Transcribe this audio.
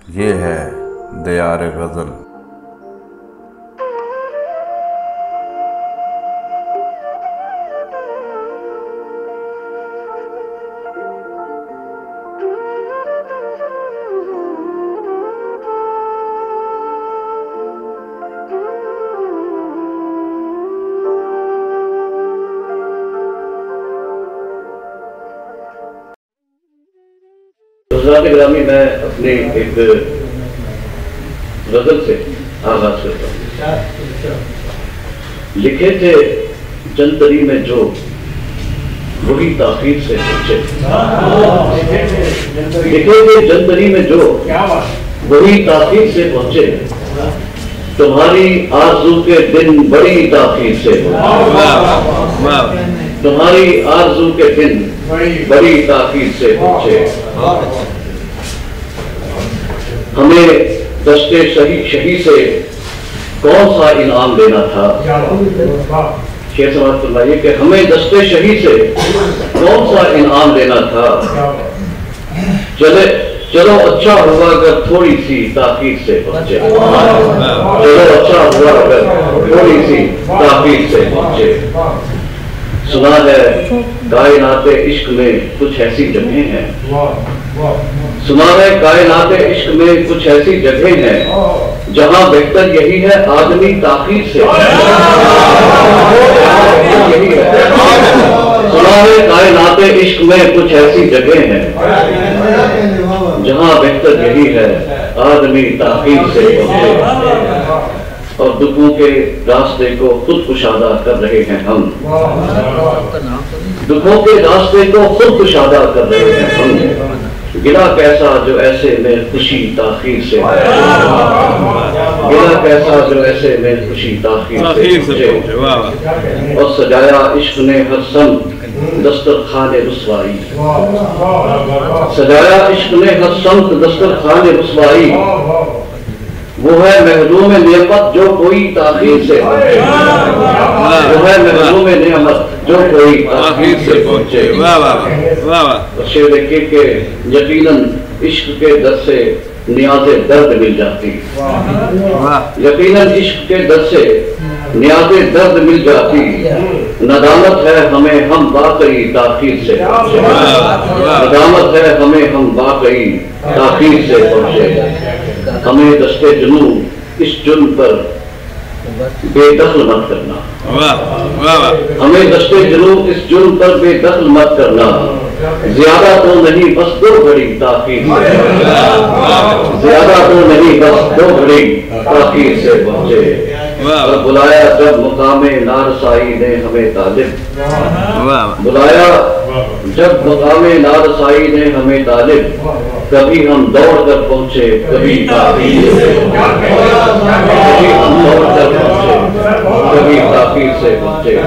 یہ ہے دیار غزل۔ حضرات گرامی، میں اپنی ایک غزل سے آغاز کرتا ہوں۔ لکھے تھے جنتری میں جو وہی تاخیر سے پہنچے، لکھے تھے جنتری میں جو وہی تاخیر سے پہنچے، تمہاری آرزو کے دن بڑی تاخیر سے پہنچے، تمہاری آرزو کے دن بڑی تاخیر سے پہنچے۔ ہمیں دشتے شہی سے کون سا انعام لینا تھا؟ شیخ سماعت فرمائیے کہ ہمیں دشتے شہی سے کون سا انعام لینا تھا؟ چلو اچھا ہوا اگر تھوڑی سی تاخیر سے پہنچے، چلو اچھا ہوا اگر تھوڑی سی تاخیر سے پہنچے۔ سنا ہے کائنات عشق میں کچھ ایسی جگہیں ہیں، سنا ہے کائنات عشق میں کچھ ایسی جگہیں ہیں جہاں بہتر یہی ہے آدمی تاخیر سے، سنا ہے کائنات عشق میں کچھ ایسی جگہیں ہیں جہاں بہتر یہی ہے آدمی تاخیر سے پہنچے۔ اور دکھوں کے راستے کو خود کشادہ کر رہے ہیں ہم، دکھوں کے راستے کو خود کشادہ کر رہے ہیں ہم، گلا کیسا جو ایسے میں خوشی تاخیر سے، گلا کیسا جو ایسے میں خوشی تاخیر سے پہنچے۔ اور سجایا عشق نے ہر سمت دسترخوان رسوائی، سجایا عشق نے ہر سمت دسترخوان رسوائی، وہ ہے محروم نعمت جو کوئی تاخیر سے پہنچے، وہ ہے محروم نعمت جو کوئی تاخیر سے پہنچے۔ شعر دیکھیے کہ یقیناً عشق کے در سے نیاز درد مل جاتی، یقیناً عشق کے در سے نیاز درد مل جاتی، ندامت ہے ہمیں ہم واقعی تاخیر سے پہنچے، ندامت ہے ہمیں ہم واقعی تاخیر سے پہنچے۔ ہمیں دشتے جنوں اس جرم پر بے دخل مت کرنا، ہمیں دشتے جنوں اس جرم پر بے دخل مت کرنا، زیادہ تو نہیں بس دو گھڑی تاخیر سے، زیادہ تو نہیں بس دو گھڑی تاخیر سے پہنچے۔ اور بلایا جب مقام نارسائی نے ہمیں طالب، بلایا جب مقام نارسائی نے ہمیں طالب، کبھی ہم دوڑ کر پہنچے کبھی تاخیر سے، کبھی ہم دوڑ کر پہنچے کبھی تاخیر سے پہنچے۔